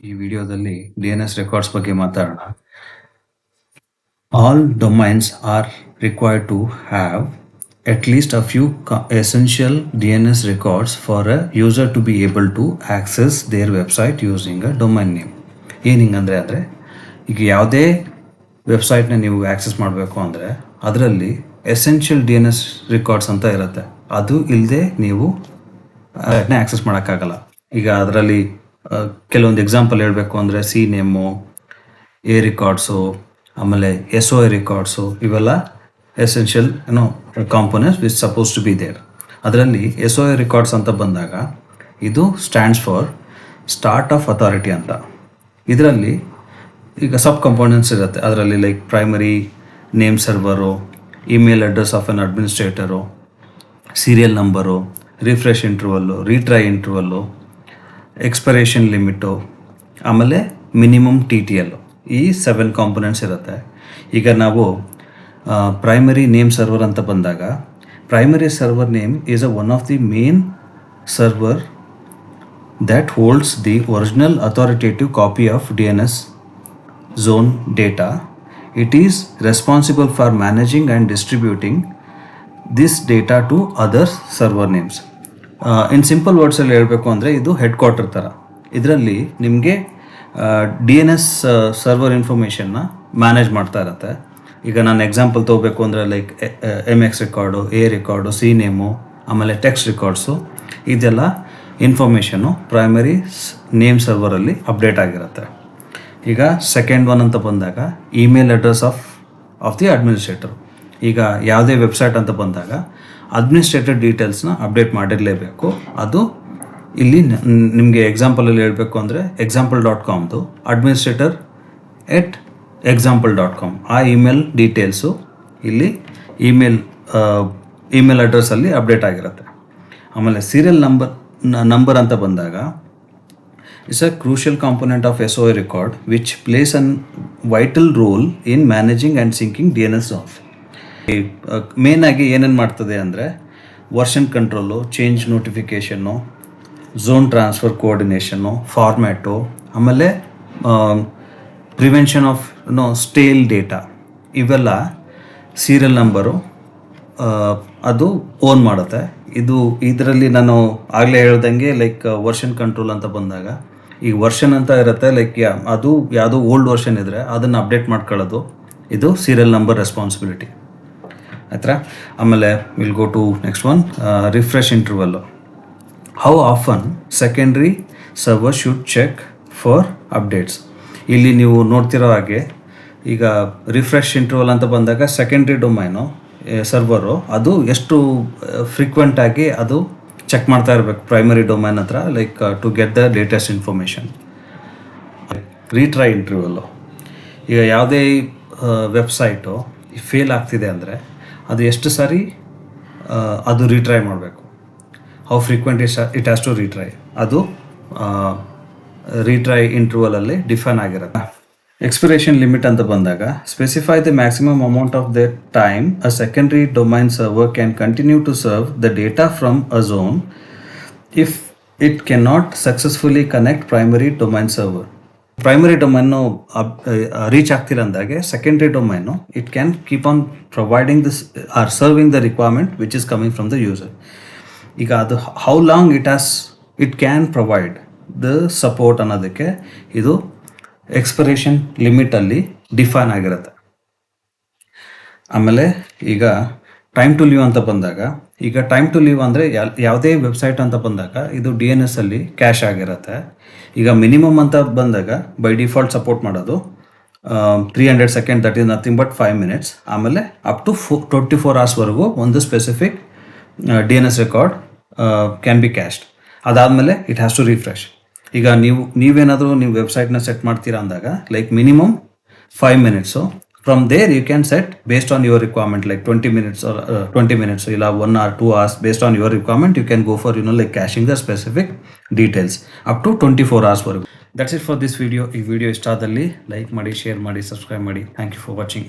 ಈ ವಿಡಿಯೋದಲ್ಲಿ DNS records ಬಗ್ಗೆ ಮಾತಾಡೋಣ. All domains are required to have at least a few essential DNS records for a user to be able to access their website using a domain name. ಏನಿಂಗಂದರೆ ಈಗ ಯಾವುದೇ ವೆಬ್ಸೈಟ್ನ ನೀವು access ಮಾಡಬೇಕು ಅಂದರೆ ಅದರಲ್ಲಿ ಎಸೆನ್ಷಿಯಲ್ DNS ರೆಕಾರ್ಡ್ಸ್ ಅಂತ ಇರುತ್ತೆ. ಅದು ಇಲ್ಲದೆ ನೀವು ಆ್ಯಕ್ಸೆಸ್ ಮಾಡೋಕ್ಕಾಗಲ್ಲ. ಈಗ ಅದರಲ್ಲಿ ಕೆಲವೊಂದು ಎಕ್ಸಾಂಪಲ್ ಹೇಳಬೇಕು ಅಂದರೆ ಸಿ ನೇಮು, ಎ ರೆಕಾರ್ಡ್ಸು, ಆಮೇಲೆ SOI ರೆಕಾರ್ಡ್ಸು, ಇವೆಲ್ಲ essential components which suppose to be there. ಅದರಲ್ಲಿ SOI ರೆಕಾರ್ಡ್ಸ್ ಅಂತ ಬಂದಾಗ ಇದು stands for start of authority ಅಂತ. ಇದರಲ್ಲಿ ಈಗ ಸಬ್ ಕಾಂಪೋನೆಂಟ್ಸ್ ಇರುತ್ತೆ. ಅದರಲ್ಲಿ like primary name server, email address of an administrator, serial number, refresh interval, retry interval, expiration limit, ಆಮೇಲೆ ಮಿನಿಮಮ್ TTL, ಈ 7 ಕಾಂಪೊನೆಂಟ್ಸ್ ಇರುತ್ತೆ. ಈಗ ನಾವು ಪ್ರೈಮರಿ ನೇಮ್ ಸರ್ವರ್ ಅಂತ ಬಂದಾಗ primary server name is one of the main server that holds the original authoritative copy of DNS zone data. It is responsible for managing and distributing this data to other server names. In simple words ಅಲ್ಲಿ ಹೇಳಬೇಕು ಅಂದರೆ ಇದು head quarter ಥರ. ಇದರಲ್ಲಿ ನಿಮಗೆ DNS server ಇನ್ಫಾರ್ಮೇಷನ್ನ manage ಮಾಡ್ತಾ ಇರುತ್ತೆ. ಈಗ ನಾನು ಎಕ್ಸಾಂಪಲ್ ತೊಗೋಬೇಕು ಅಂದರೆ like MX record, A record, C name, ಆಮೇಲೆ ಟೆಕ್ಸ್ಟ್ ರೆಕಾರ್ಡ್ಸು, ಇದೆಲ್ಲ ಇನ್ಫಾರ್ಮೇಷನ್ನು ಪ್ರೈಮರಿ ನೇಮ್ ಸರ್ವರಲ್ಲಿ ಅಪ್ಡೇಟ್ ಆಗಿರುತ್ತೆ. ಈಗ ಸೆಕೆಂಡ್ ಒನ್ ಅಂತ ಬಂದಾಗ email address of the administrator. ಈಗ ಯಾವುದೇ ವೆಬ್ಸೈಟ್ ಅಂತ ಬಂದಾಗ ಅಡ್ಮಿನಿಸ್ಟ್ರೇಟರ್ ಡೀಟೇಲ್ಸ್ನ ಅಪ್ಡೇಟ್ ಮಾಡಿರಲೇಬೇಕು. ಅದು ಇಲ್ಲಿ ನಿಮಗೆ ಎಕ್ಸಾಂಪಲಲ್ಲಿ ಹೇಳಬೇಕು ಅಂದರೆ example.comದು administrator@example.com ಆ ಇಮೇಲ್ ಡೀಟೇಲ್ಸು ಇಲ್ಲಿ ಇಮೇಲ್ ಅಡ್ರೆಸ್ಸಲ್ಲಿ ಅಪ್ಡೇಟ್ ಆಗಿರುತ್ತೆ. ಆಮೇಲೆ ಸೀರಿಯಲ್ ನಂಬರ್ ಅಂತ ಬಂದಾಗ it's a crucial component of SOI record which plays an vital role in managing and sinking DNS zones. ಮೇನಾಗಿ ಏನೇನು ಮಾಡ್ತದೆ ಅಂದರೆ version control, change notification, zone transfer coordination, format, ಆಮೇಲೆ ಪ್ರಿವೆನ್ಷನ್ ಆಫ್ ಸ್ಟೇಲ್ ಡೇಟಾ, ಇವೆಲ್ಲ serial number ಅದು own ಮಾಡುತ್ತೆ. ಇದರಲ್ಲಿ ನಾನು ಆಗಲೇ ಹೇಳ್ದಂಗೆ ಲೈಕ್ ವರ್ಷನ್ ಕಂಟ್ರೋಲ್ ಅಂತ ಬಂದಾಗ ಈಗ ವರ್ಷನ್ ಅಂತ ಇರುತ್ತೆ, ಲೈಕ್ ಅದು ಯಾವುದೋ ಓಲ್ಡ್ ವರ್ಷನ್ ಇದ್ದರೆ ಅದನ್ನು ಅಪ್ಡೇಟ್ ಮಾಡ್ಕೊಳ್ಳೋದು ಇದು ಸೀರಿಯಲ್ ನಂಬರ್ ರೆಸ್ಪಾನ್ಸಿಬಿಲಿಟಿ ಆಯ್ತಾ. ಆಮೇಲೆ will go to next one, refresh interval. How often secondary server should check for updates. ಇಲ್ಲಿ ನೀವು ನೋಡ್ತಿರೋ ಹಾಗೆ ಈಗ ರಿಫ್ರೆಶ್ ಇಂಟರ್ವಲ್ ಅಂತ ಬಂದಾಗ ಸೆಕೆಂಡ್ರಿ ಡೊಮೈನು ಸರ್ವರು ಅದು ಎಷ್ಟು ಫ್ರೀಕ್ವೆಂಟಾಗಿ ಅದು ಚೆಕ್ ಮಾಡ್ತಾ ಇರಬೇಕು ಪ್ರೈಮರಿ ಡೊಮೈನ್ ಹತ್ರ, like to get the latest information. Retry interval, ಈಗ ಯಾವುದೇ ವೆಬ್ಸೈಟು ಫೇಲ್ ಆಗ್ತಿದೆ ಅಂದರೆ ಅದು ಎಷ್ಟು ಸಾರಿ ಅದು ರೀಟ್ರೈ ಮಾಡಬೇಕು, how frequent it has to retry, ಅದು ರೀಟ್ರೈ ಇಂಟರ್ವಲಲ್ಲಿ ಡಿಫೈನ್ ಆಗಿರುತ್ತೆ. ಎಕ್ಸ್ಪಿರೇಷನ್ ಲಿಮಿಟ್ ಅಂತ ಬಂದಾಗ specify the maximum amount of the time a secondary domain server can continue to serve the data from a zone if it can not successfully connect primary domain server. Primary domain reach ಆಗ್ತಿಲ್ಲ ಅಂದಾಗೆ secondary domain it can keep on providing this or serving the requirement which is coming from the user. ಈಗ ಅದು how long it can provide the support ಅನ್ನೋದಕ್ಕೆ ಇದು expiration ಲಿಮಿಟಲ್ಲಿ define ಆಗಿರುತ್ತೆ. ಆಮೇಲೆ ಈಗ time to leave ಅಂತ ಬಂದಾಗ ಈಗ ಟೈಮ್ ಟು ಲೀವ್ ಅಂದರೆ ಯಾವುದೇ ವೆಬ್ಸೈಟ್ ಅಂತ ಬಂದಾಗ ಇದು DNS ಅಲ್ಲಿ ಕ್ಯಾಶ್ ಆಗಿರುತ್ತೆ. ಈಗ ಮಿನಿಮಮ್ ಅಂತ ಬಂದಾಗ ಬೈ ಡಿಫಾಲ್ಟ್ ಸಪೋರ್ಟ್ ಮಾಡೋದು 300 second, that is nothing but 5 minutes. ಆಮೇಲೆ ಅಪ್ ಟು 24 hours ಒಂದು specific DNS record can be cached. ಅದಾದಮೇಲೆ ಇಟ್ ಹ್ಯಾಸ್ ಟು ರಿಫ್ರೆಶ್. ಈಗ ನೀವೇನಾದರೂ ನೀವು ವೆಬ್ಸೈಟ್ನ ಸೆಟ್ ಮಾಡ್ತೀರಾ ಅಂದಾಗ like minimum 5 minutes. From there you can set based on your requirement like 20 minutes ಇಲ್ಲ 1 or 2 hours based on your requirement you can go for like caching the specific details up to 24 hours. That's it for this video. ಈ video ಇಷ್ಟ ಆದಲ್ಲಿ like ಮಾಡಿ, share ಮಾಡಿ, subscribe ಮಾಡಿ. Thank you for watching.